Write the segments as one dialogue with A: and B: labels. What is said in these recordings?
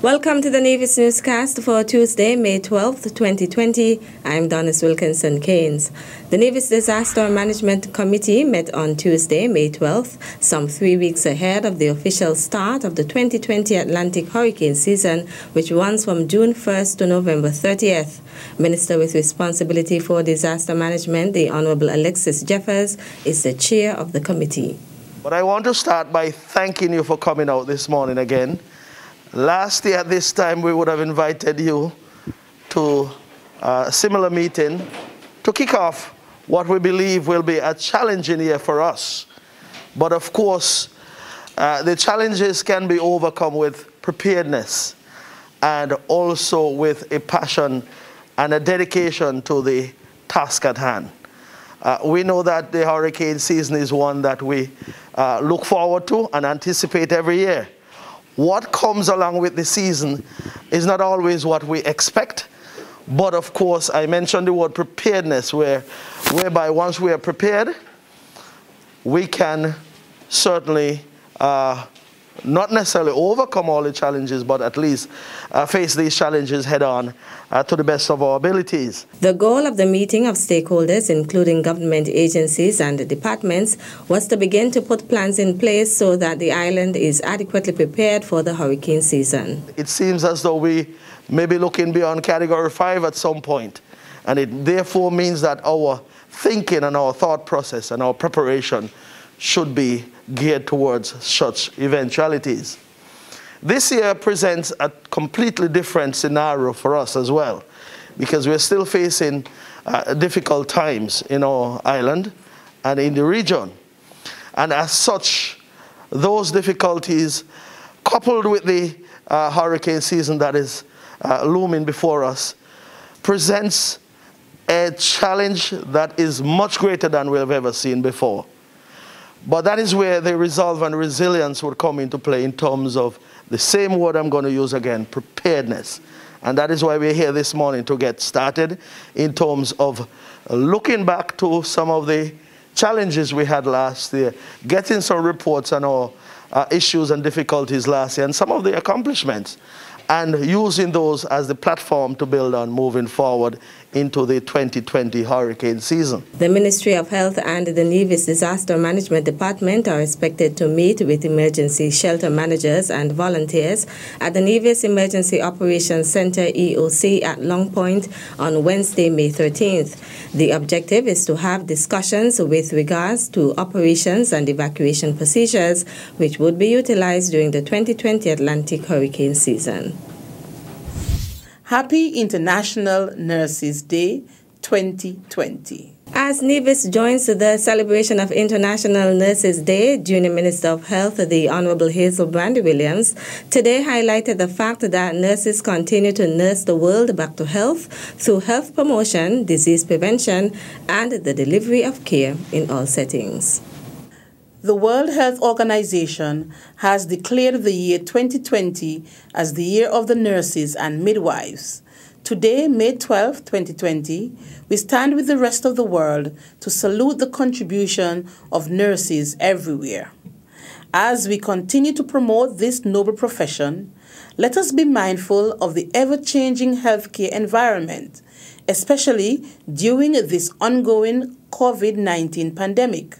A: Welcome to the Nevis newscast for Tuesday, May 12th, 2020. I'm Donis Wilkinson Keynes. The Nevis Disaster Management Committee met on Tuesday, May 12th, some 3 weeks ahead of the official start of the 2020 Atlantic hurricane season, which runs from June 1st to November 30th. Minister with responsibility for disaster management, the Honorable Alexis Jeffers, is the chair of the committee.
B: But I want to start by thanking you for coming out this morning again. Last year at this time, we would have invited you to a similar meeting to kick off what we believe will be a challenging year for us. But of course, the challenges can be overcome with preparedness and also with a passion and a dedication to the task at hand. We know that the hurricane season is one that we look forward to and anticipate every year. What comes along with the season is not always what we expect, but of course I mentioned the word preparedness, whereby once we are prepared, we can certainly not necessarily overcome all the challenges, but at least face these challenges head on to the best of our abilities.
A: The goal of the meeting of stakeholders, including government agencies and departments, was to begin to put plans in place so that the island is adequately prepared for the hurricane season.
B: It seems as though we may be looking beyond Category 5 at some point, and it therefore means that our thinking and our thought process and our preparation should be geared towards such eventualities. This year presents a completely different scenario for us as well, because we're still facing difficult times in our island and in the region. And as such, those difficulties, coupled with the hurricane season that is looming before us, presents a challenge that is much greater than we've ever seen before. But that is where the resolve and resilience would come into play in terms of the same word I'm going to use again, preparedness. And that is why we're here this morning, to get started in terms of looking back to some of the challenges we had last year, getting some reports on our issues and difficulties last year and some of the accomplishments, and using those as the platform to build on moving forward into the 2020 hurricane season.
A: The Ministry of Health and the Nevis Disaster Management Department are expected to meet with emergency shelter managers and volunteers at the Nevis Emergency Operations Center EOC at Long Point on Wednesday, May 13th. The objective is to have discussions with regards to operations and evacuation procedures which would be utilized during the 2020 Atlantic hurricane season.
C: Happy International Nurses Day 2020.
A: As Nevis joins the celebration of International Nurses Day, Junior Minister of Health, the Honorable Hazel Brandy Williams, today highlighted the fact that nurses continue to nurse the world back to health through health promotion, disease prevention, and the delivery of care in all settings.
C: The World Health Organization has declared the year 2020 as the year of the nurses and midwives. Today, May 12, 2020, we stand with the rest of the world to salute the contribution of nurses everywhere. As we continue to promote this noble profession, let us be mindful of the ever-changing healthcare environment, especially during this ongoing COVID-19 pandemic.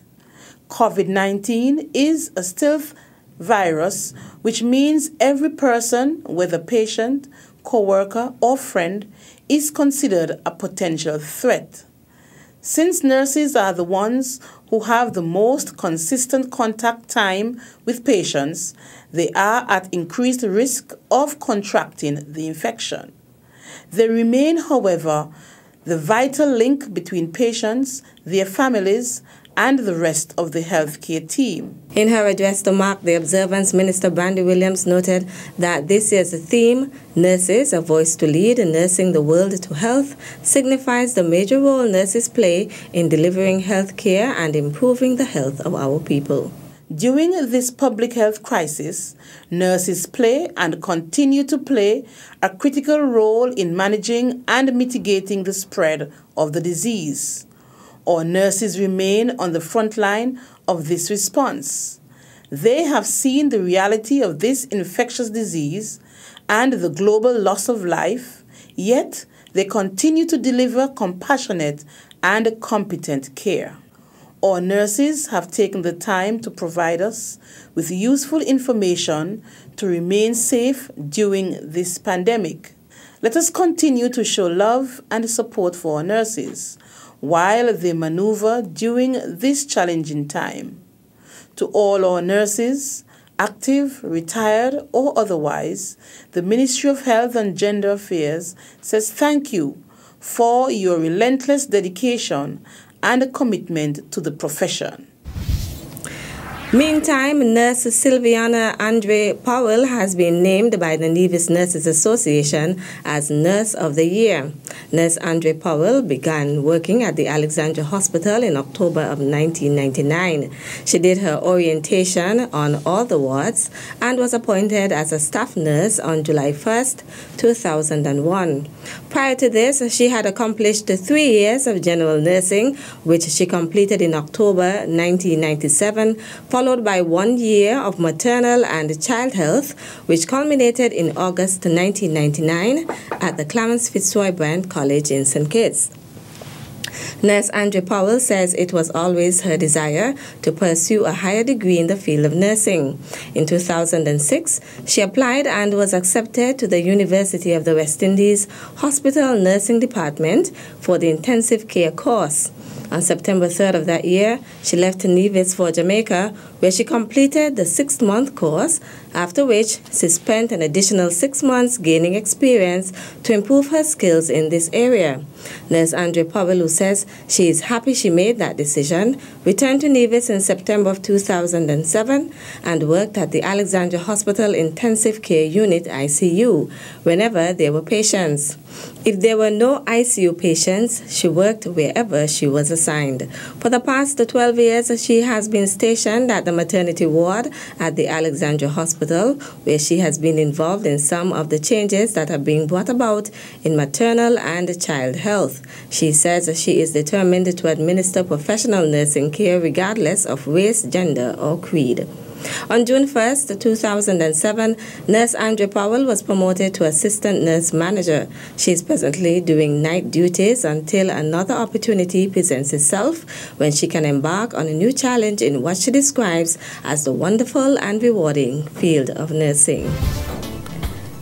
C: COVID-19 is a stealth virus, which means every person, whether patient, co-worker, or friend, is considered a potential threat. Since nurses are the ones who have the most consistent contact time with patients, they are at increased risk of contracting the infection. They remain, however, the vital link between patients, their families, and the rest of the healthcare team.
A: In her address to mark the observance, Minister Brandy Williams noted that this year's theme, Nurses, a Voice to Lead, Nursing the World to Health, signifies the major role nurses play in delivering health care and improving the health of our people.
C: During this public health crisis, nurses play and continue to play a critical role in managing and mitigating the spread of the disease. Our nurses remain on the front line of this response. They have seen the reality of this infectious disease and the global loss of life, yet they continue to deliver compassionate and competent care. Our nurses have taken the time to provide us with useful information to remain safe during this pandemic. Let us continue to show love and support for our nurses while they maneuver during this challenging time. To all our nurses, active, retired, or otherwise, the Ministry of Health and Gender Affairs says thank you for your relentless dedication and commitment to the profession.
A: Meantime, Nurse Sylviana Andre Powell has been named by the Nevis Nurses Association as Nurse of the Year. Nurse Andre Powell began working at the Alexandra Hospital in October of 1999. She did her orientation on all the wards and was appointed as a staff nurse on July 1st, 2001. Prior to this, she had accomplished 3 years of general nursing, which she completed in October 1997, followed by 1 year of maternal and child health, which culminated in August 1999 at the Clarence Fitzroy Brand College in St. Kitts. Nurse Andre Powell says it was always her desire to pursue a higher degree in the field of nursing. In 2006, she applied and was accepted to the University of the West Indies Hospital Nursing Department for the intensive care course. On September 3rd of that year, she left Nevis for Jamaica, where she completed the 6-month course, after which she spent an additional 6 months gaining experience to improve her skills in this area. Nurse Andre Powell, who says she is happy she made that decision, returned to Nevis in September of 2007 and worked at the Alexandra Hospital Intensive Care Unit, ICU, whenever there were patients. If there were no ICU patients, she worked wherever she was assigned. For the past 12 years, she has been stationed at the maternity ward at the Alexandra Hospital, where she has been involved in some of the changes that are being brought about in maternal and child health. She says she is determined to administer professional nursing care regardless of race, gender, or creed. On June 1st, 2007, Nurse Andre Powell was promoted to Assistant Nurse Manager. She is presently doing night duties until another opportunity presents itself when she can embark on a new challenge in what she describes as the wonderful and rewarding field of nursing.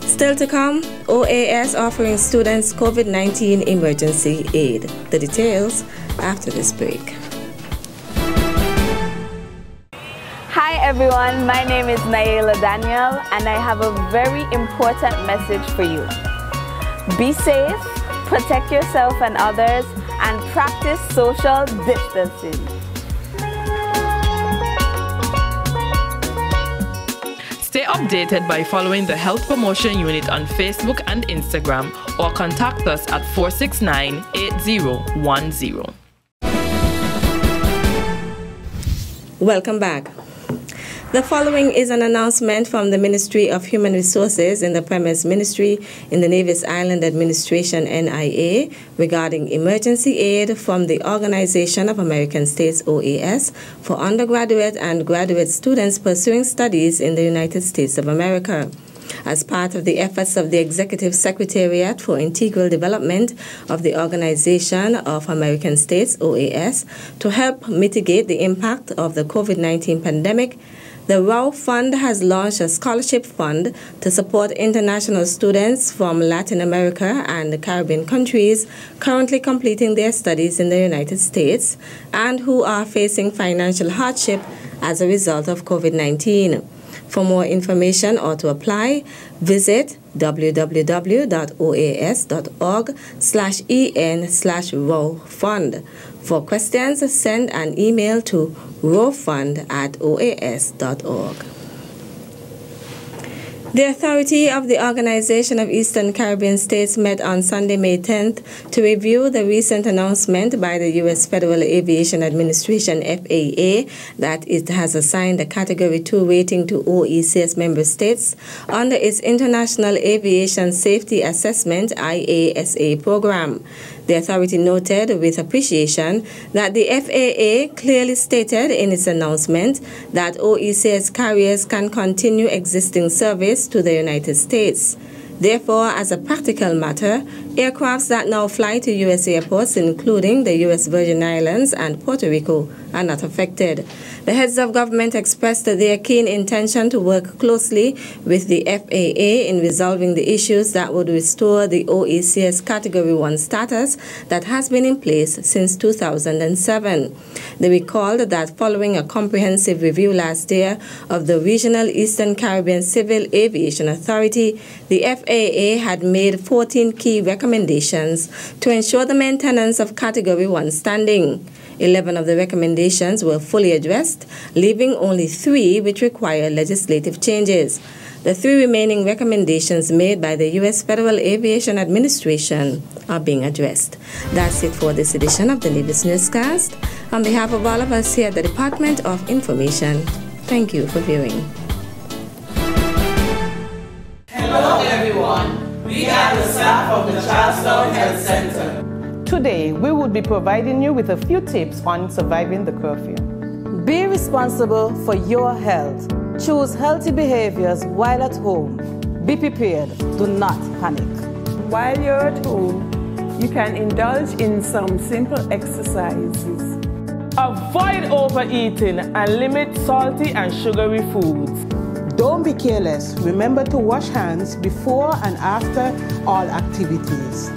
A: Still to come, OAS offering students COVID-19 emergency aid. The details after this break.
D: Hi everyone, my name is Nayela Daniel and I have a very important message for you. Be safe, protect yourself and others, and practice social distancing.
E: Stay updated by following the Health Promotion Unit on Facebook and Instagram or contact us at 469-8010.
A: Welcome back. The following is an announcement from the Ministry of Human Resources in the Premise Ministry in the Nevis Island Administration NIA regarding emergency aid from the Organization of American States OAS for undergraduate and graduate students pursuing studies in the United States of America. As part of the efforts of the Executive Secretariat for Integral Development of the Organization of American States OAS to help mitigate the impact of the COVID-19 pandemic, the ROW Fund has launched a scholarship fund to support international students from Latin America and the Caribbean countries currently completing their studies in the United States and who are facing financial hardship as a result of COVID-19. For more information or to apply, visit www.oas.org/en/ROWFund. For questions, send an email to rowfund@oas.org. The authority of the Organization of Eastern Caribbean States met on Sunday, May 10th, to review the recent announcement by the U.S. Federal Aviation Administration, FAA, that it has assigned a Category 2 rating to OECS member states under its International Aviation Safety Assessment, IASA program. The authority noted with appreciation that the FAA clearly stated in its announcement that OECS carriers can continue existing service to the United States. Therefore, as a practical matter, aircrafts that now fly to U.S. airports, including the U.S. Virgin Islands and Puerto Rico, are not affected. The heads of government expressed their keen intention to work closely with the FAA in resolving the issues that would restore the OECS Category 1 status that has been in place since 2007. They recalled that following a comprehensive review last year of the Regional Eastern Caribbean Civil Aviation Authority, the FAA had made 14 key recommendations to ensure the maintenance of Category 1 standing. 11 of the recommendations were fully addressed, leaving only 3 which require legislative changes. The 3 remaining recommendations made by the U.S. Federal Aviation Administration are being addressed. That's it for this edition of the Nevis Newscast. On behalf of all of us here at the Department of Information, thank you for viewing.
F: Hello everyone, we are the staff of the Charlestown Health Center.
G: Today, we will be providing you with a few tips on surviving the curfew.
H: Be responsible for your health. Choose healthy behaviors while at home. Be prepared. Do not panic.
I: While you're at home, you can indulge in some simple exercises.
E: Avoid overeating and limit salty and sugary foods.
J: Don't be careless. Remember to wash hands before and after all activities.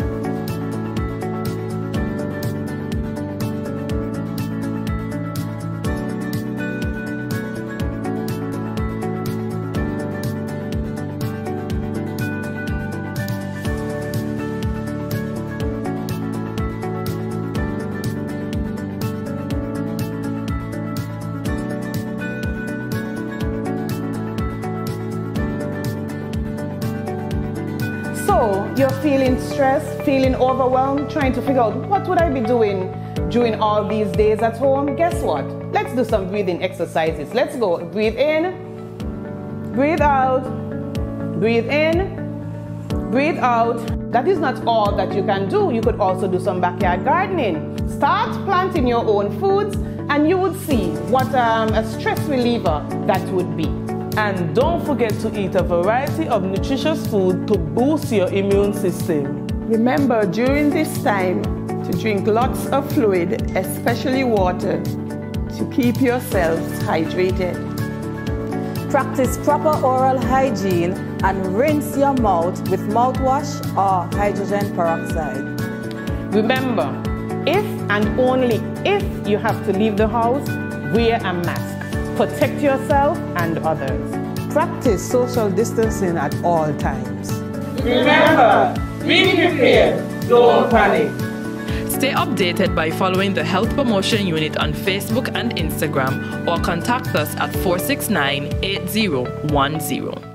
G: So, you're feeling stressed, feeling overwhelmed, trying to figure out what would I be doing during all these days at home? Guess what? Let's do some breathing exercises. Let's go. Breathe in, breathe out, breathe in, breathe out. That is not all that you can do. You could also do some backyard gardening. Start planting your own foods and you would see what a stress reliever that would be.
E: And don't forget to eat a variety of nutritious food to boost your immune system.
I: Remember during this time to drink lots of fluid, especially water, to keep yourselves hydrated.
H: Practice proper oral hygiene and rinse your mouth with mouthwash or hydrogen peroxide.
G: Remember, if and only if you have to leave the house, wear a mask. Protect yourself and others.
J: Practice social distancing at all times.
F: Remember, be prepared, don't panic.
E: Stay updated by following the Health Promotion Unit on Facebook and Instagram or contact us at 469-8010.